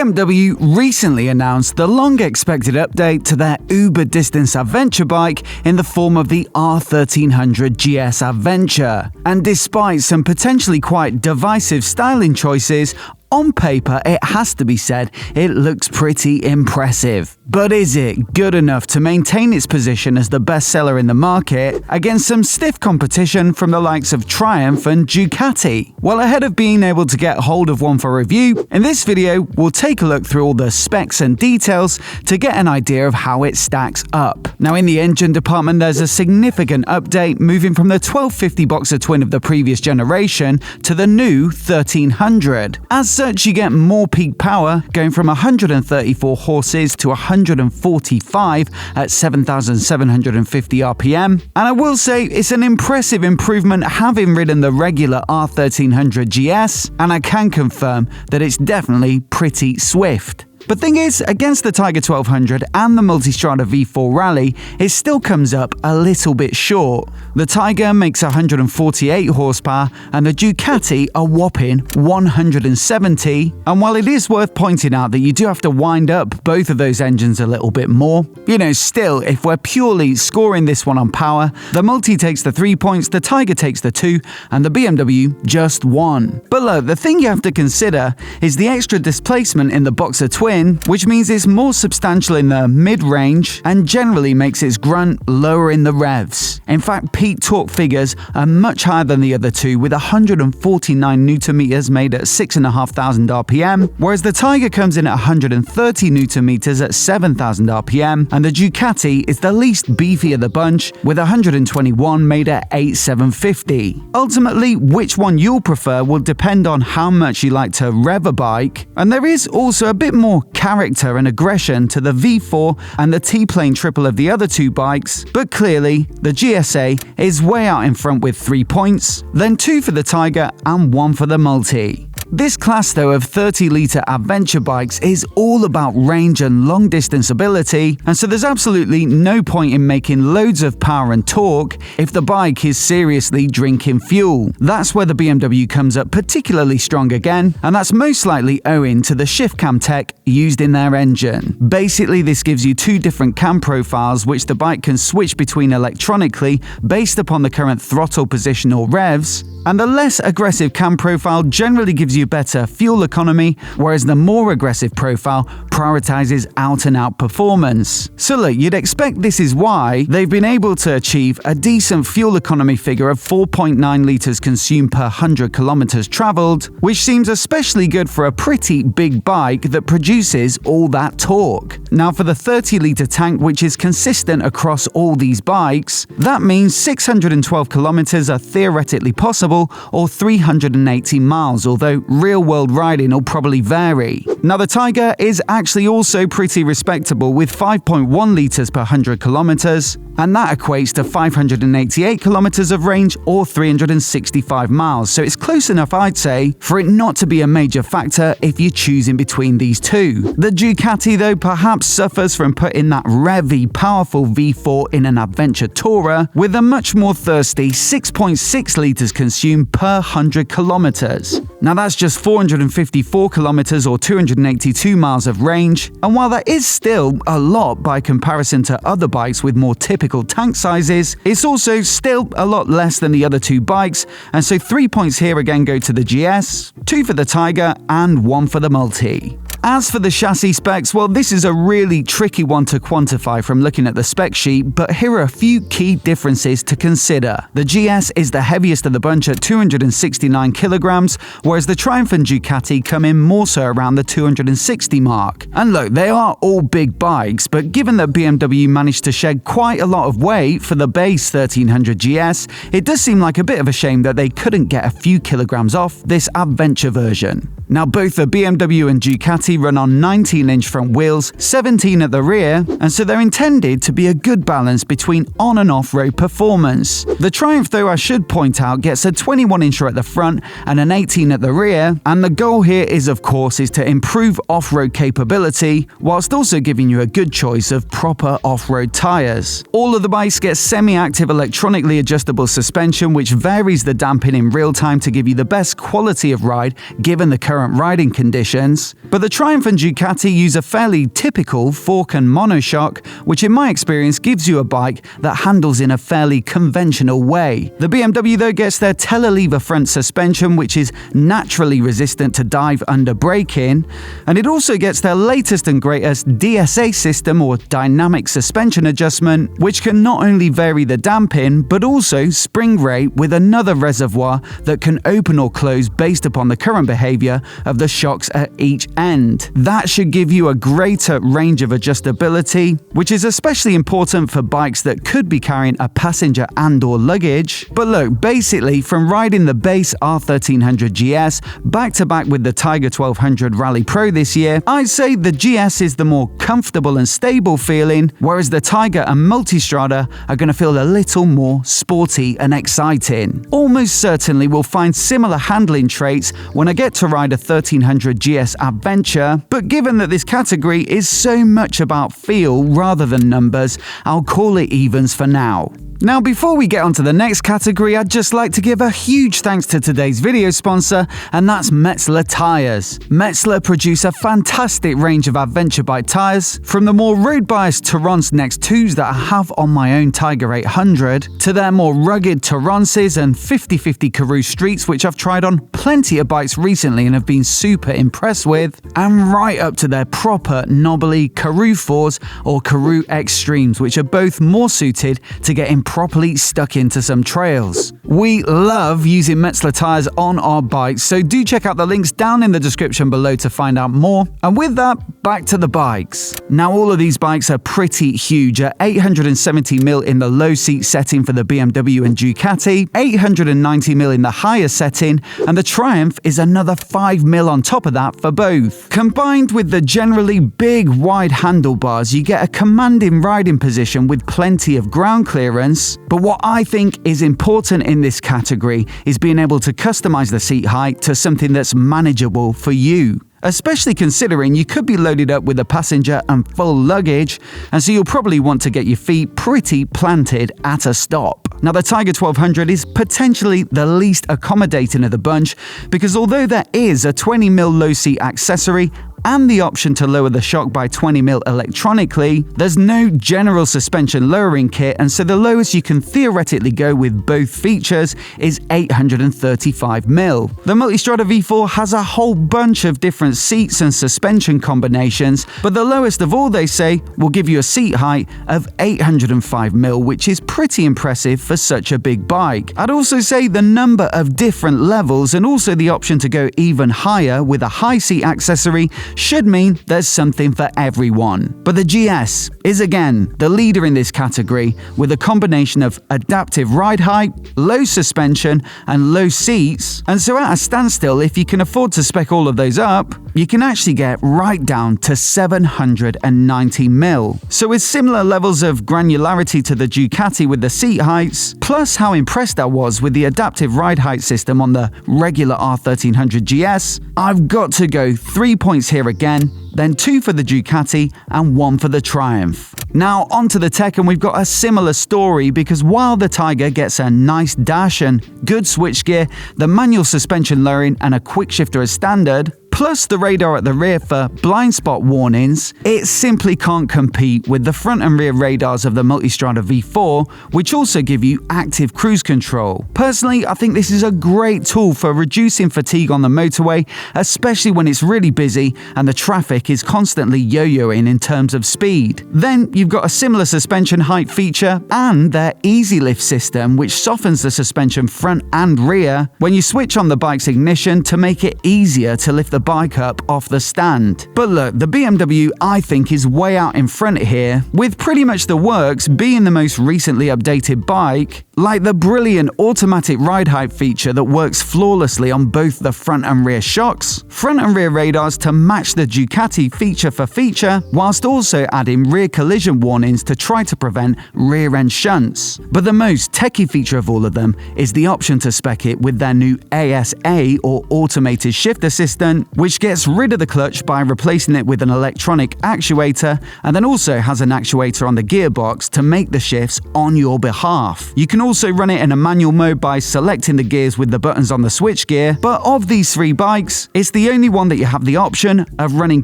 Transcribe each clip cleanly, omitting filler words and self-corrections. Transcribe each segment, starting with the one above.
BMW recently announced the long-expected update to their uber-distance adventure bike in the form of the R1300GS Adventure. And despite some potentially quite divisive styling choices, on paper, it has to be said, it looks pretty impressive. But is it good enough to maintain its position as the bestseller in the market against some stiff competition from the likes of Triumph and Ducati? Well, ahead of being able to get hold of one for review, in this video, we'll take a look through all the specs and details to get an idea of how it stacks up. Now, in the engine department, there's a significant update moving from the 1250 boxer twin of the previous generation to the new 1300. As such, you get more peak power, going from 134 horses to 145 at 7,750 RPM. And I will say it's an impressive improvement having ridden the regular R1300GS, and I can confirm that it's definitely pretty swift. But thing is, against the Tiger 1200 and the Multistrada V4 Rally, it still comes up a little bit short. The Tiger makes 148 horsepower and the Ducati a whopping 170, and while it is worth pointing out that you do have to wind up both of those engines a little bit more, still, if we're purely scoring this one on power, the Multi takes the 3 points, the Tiger takes the 2, and the BMW just 1. But look, the thing you have to consider is the extra displacement in the Boxer Twin, which means it's more substantial in the mid-range and generally makes its grunt lower in the revs. In fact, peak torque figures are much higher than the other two, with 149 Nm made at 6,500 RPM, whereas the Tiger comes in at 130 Nm at 7,000 RPM, and the Ducati is the least beefy of the bunch, with 121 made at 8,750. Ultimately, which one you'll prefer will depend on how much you like to rev a bike, and there is also a bit more character and aggression to the V4 and the T-Plane triple of the other two bikes, but clearly the GSA is way out in front with 3 points, then 2 for the Tiger and 1 for the Multi. This class, though, of 30-litre adventure bikes is all about range and long-distance ability, and so there's absolutely no point in making loads of power and torque if the bike is seriously drinking fuel. That's where the BMW comes up particularly strong again, and that's most likely owing to the shift cam tech used in their engine. Basically, this gives you 2 different cam profiles which the bike can switch between electronically based upon the current throttle position or revs, and the less aggressive cam profile generally gives you better fuel economy, whereas the more aggressive profile prioritizes out-and-out performance. So look, you'd expect this is why they've been able to achieve a decent fuel economy figure of 4.9 litres consumed per 100 kilometers traveled, which seems especially good for a pretty big bike that produces all that torque. Now, for the 30-litre tank, which is consistent across all these bikes, that means 612 kilometers are theoretically possible, or 380 miles, although real-world riding will probably vary. Now, the Tiger is actually also pretty respectable with 5.1 litres per 100 kilometers, and that equates to 588 kilometers of range or 365 miles, so it's close enough, I'd say, for it not to be a major factor if you're choosing between these two. The Ducati, though, perhaps suffers from putting that revvy, powerful V4 in an adventure tourer with a much more thirsty 6.6 litres consumed per 100 kilometers. Now, that's just 454 kilometers or 282 miles of range, and while that is still a lot by comparison to other bikes with more typical tank sizes, it's also still a lot less than the other two bikes, and so 3 points here again go to the GS, 2 for the Tiger, and 1 for the Multi. As for the chassis specs, well, this is a really tricky one to quantify from looking at the spec sheet, but here are a few key differences to consider. The GS is the heaviest of the bunch at 269 kilograms, whereas the Triumph and Ducati come in more so around the 260 mark. And look, they are all big bikes, but given that BMW managed to shed quite a lot of weight for the base 1300GS, it does seem like a bit of a shame that they couldn't get a few kilograms off this adventure version. Now, both the BMW and Ducati run on 19-inch front wheels, 17 at the rear, and so they're intended to be a good balance between on and off-road performance. The Triumph, though, I should point out, gets a 21-incher at the front and an 18 at the rear, and the goal here is, of course, to improve off-road capability, whilst also giving you a good choice of proper off-road tyres. All of the bikes get semi-active electronically adjustable suspension, which varies the damping in real time to give you the best quality of ride given the current current riding conditions. But the Triumph and Ducati use a fairly typical fork and monoshock, which in my experience gives you a bike that handles in a fairly conventional way. The BMW though gets their telelever front suspension, which is naturally resistant to dive under braking, and it also gets their latest and greatest DSA system, or dynamic suspension adjustment, which can not only vary the damping but also spring rate with another reservoir that can open or close based upon the current behavior of the shocks at each end. That should give you a greater range of adjustability, which is especially important for bikes that could be carrying a passenger and/or luggage. But look, basically from riding the base R1300GS back to back with the Tiger 1200 Rally Pro this year, I'd say the GS is the more comfortable and stable feeling, whereas the Tiger and Multistrada are going to feel a little more sporty and exciting. Almost certainly we'll find similar handling traits when I get to ride a 1300 GS Adventure, but given that this category is so much about feel rather than numbers, I'll call it evens for now. Now, before we get on to the next category, I'd just like to give a huge thanks to today's video sponsor, and that's METZELER tyres. METZELER produce a fantastic range of adventure bike tyres, from the more road-biased Tourances Next 2s that I have on my own Tiger 800, to their more rugged Tourances and 50/50 Karoos streets, which I've tried on plenty of bikes recently and have been super impressed with, and right up to their proper knobbly Karoos 4s or Karoos Extremes, which are both more suited to getting properly stuck into some trails. We love using METZELER tyres on our bikes, so do check out the links down in the description below to find out more. And with that, back to the bikes. Now, all of these bikes are pretty huge, at 870mm in the low seat setting for the BMW and Ducati, 890mm in the higher setting, and the Triumph is another 5mm on top of that for both. Combined with the generally big wide handlebars, you get a commanding riding position with plenty of ground clearance. But what I think is important in this category is being able to customize the seat height to something that's manageable for you, especially considering you could be loaded up with a passenger and full luggage, and so you'll probably want to get your feet pretty planted at a stop. Now, the Tiger 1200 is potentially the least accommodating of the bunch, because although there is a 20mm low seat accessory and the option to lower the shock by 20mm electronically, there's no general suspension lowering kit, and so the lowest you can theoretically go with both features is 835mm. The Multistrada V4 has a whole bunch of different seats and suspension combinations, but the lowest of all, they say, will give you a seat height of 805mm, which is pretty impressive for such a big bike. I'd also say the number of different levels and also the option to go even higher with a high seat accessory should mean there's something for everyone. But the GS is again the leader in this category, with a combination of adaptive ride height, low suspension and low seats, and so at a standstill, if you can afford to spec all of those up, you can actually get right down to 790mm. So with similar levels of granularity to the Ducati with the seat heights, plus how impressed I was with the adaptive ride height system on the regular R1300GS, I've got to go 3 points here again, then 2 for the Ducati and 1 for the Triumph. Now onto the tech, and we've got a similar story, because while the Tiger gets a nice dash and good switchgear, the manual suspension lowering and a quick shifter as standard, plus the radar at the rear for blind spot warnings, it simply can't compete with the front and rear radars of the Multistrada V4, which also give you active cruise control. Personally, I think this is a great tool for reducing fatigue on the motorway, especially when it's really busy and the traffic is constantly yo-yoing in terms of speed. Then you've got a similar suspension height feature and their Easy Lift system, which softens the suspension front and rear when you switch on the bike's ignition to make it easier to lift the bike up off the stand. But look, the BMW I think is way out in front here, with pretty much the works being the most recently updated bike, like the brilliant automatic ride height feature that works flawlessly on both the front and rear shocks, front and rear radars to match the Ducati feature for feature, whilst also adding rear collision warnings to try to prevent rear end shunts. But the most techie feature of all of them is the option to spec it with their new ASA or automated shift assistant, which gets rid of the clutch by replacing it with an electronic actuator, and then also has an actuator on the gearbox to make the shifts on your behalf. You can also run it in a manual mode by selecting the gears with the buttons on the switchgear, but of these three bikes, it's the only one that you have the option of running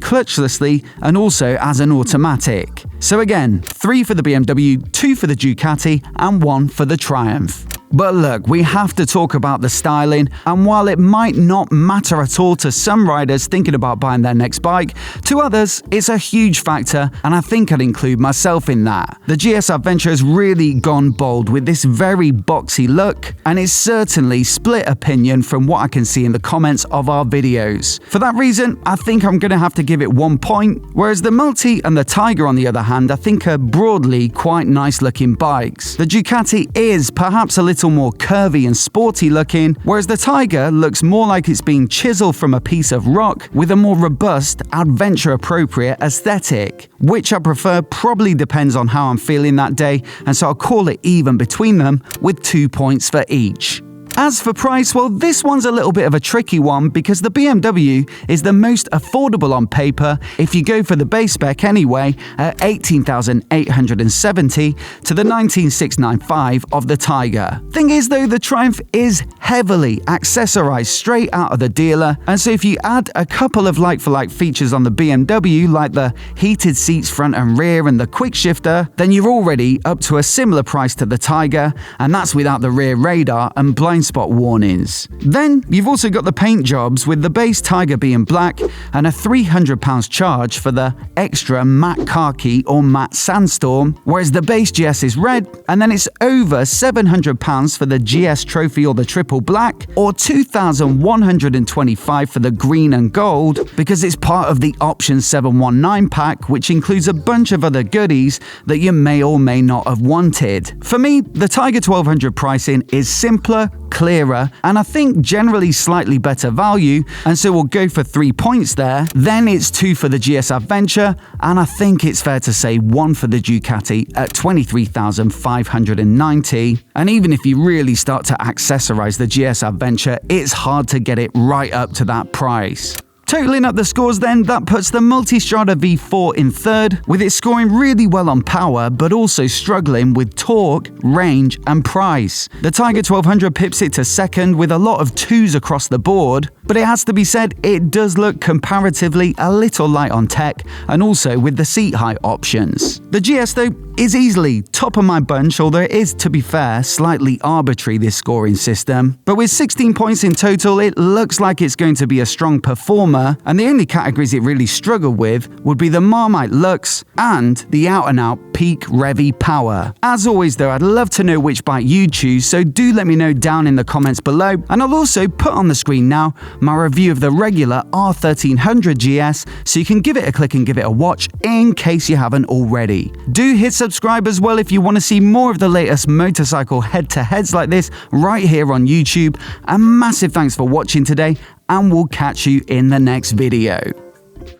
clutchlessly and also as an automatic. So again, 3 for the BMW, 2 for the Ducati, and 1 for the Triumph. But look, we have to talk about the styling, and while it might not matter at all to some riders thinking about buying their next bike, to others, it's a huge factor, and I think I'd include myself in that. The GS Adventure has really gone bold with this very boxy look, and it's certainly split opinion from what I can see in the comments of our videos. For that reason, I think I'm going to have to give it 1 point, whereas the Multi and the Tiger, on the other hand, I think are broadly quite nice looking bikes. The Ducati is perhaps a little more curvy and sporty looking, whereas the Tiger looks more like it's been chiseled from a piece of rock with a more robust, adventure appropriate aesthetic. Which I prefer probably depends on how I'm feeling that day, and so I'll call it even between them with 2 points for each. As for price, well, this one's a little bit of a tricky one because the BMW is the most affordable on paper if you go for the base spec anyway, at $18,870 to the $19,695 of the Tiger. Thing is though, the Triumph is heavily accessorized straight out of the dealer, and so if you add a couple of like-for-like features on the BMW like the heated seats front and rear and the quick shifter, then you're already up to a similar price to the Tiger, and that's without the rear radar and blind spot warnings. Then you've also got the paint jobs, with the base Tiger being black and a £300 charge for the extra matte khaki or matte sandstorm, whereas the base GS is red, and then it's over £700 for the GS Trophy or the triple black, or £2,125 for the green and gold, because it's part of the Option 719 pack, which includes a bunch of other goodies that you may or may not have wanted. For me, the Tiger 1200 pricing is simpler, clearer, and I think generally slightly better value, and so we'll go for 3 points there. Then it's 2 for the GS Adventure, and I think it's fair to say 1 for the Ducati at $23,590. And even if you really start to accessorize the GS Adventure, it's hard to get it right up to that price. Totaling up the scores then, that puts the Multistrada V4 in third, with it scoring really well on power, but also struggling with torque, range, and price. The Tiger 1200 pips it to second with a lot of 2s across the board, but it has to be said, it does look comparatively a little light on tech, and also with the seat height options. The GS though is easily top of my bunch, although it is, to be fair, slightly arbitrary, this scoring system. But with 16 points in total, it looks like it's going to be a strong performer, and the only categories it really struggled with would be the Marmite Lux and the out-and-out peak Revy Power. As always though, I'd love to know which bike you choose, so do let me know down in the comments below, and I'll also put on the screen now my review of the regular R1300GS, so you can give it a click and give it a watch in case you haven't already. Do hit subscribe as well if you want to see more of the latest motorcycle head-to-heads like this right here on YouTube, and massive thanks for watching today, and we'll catch you in the next video.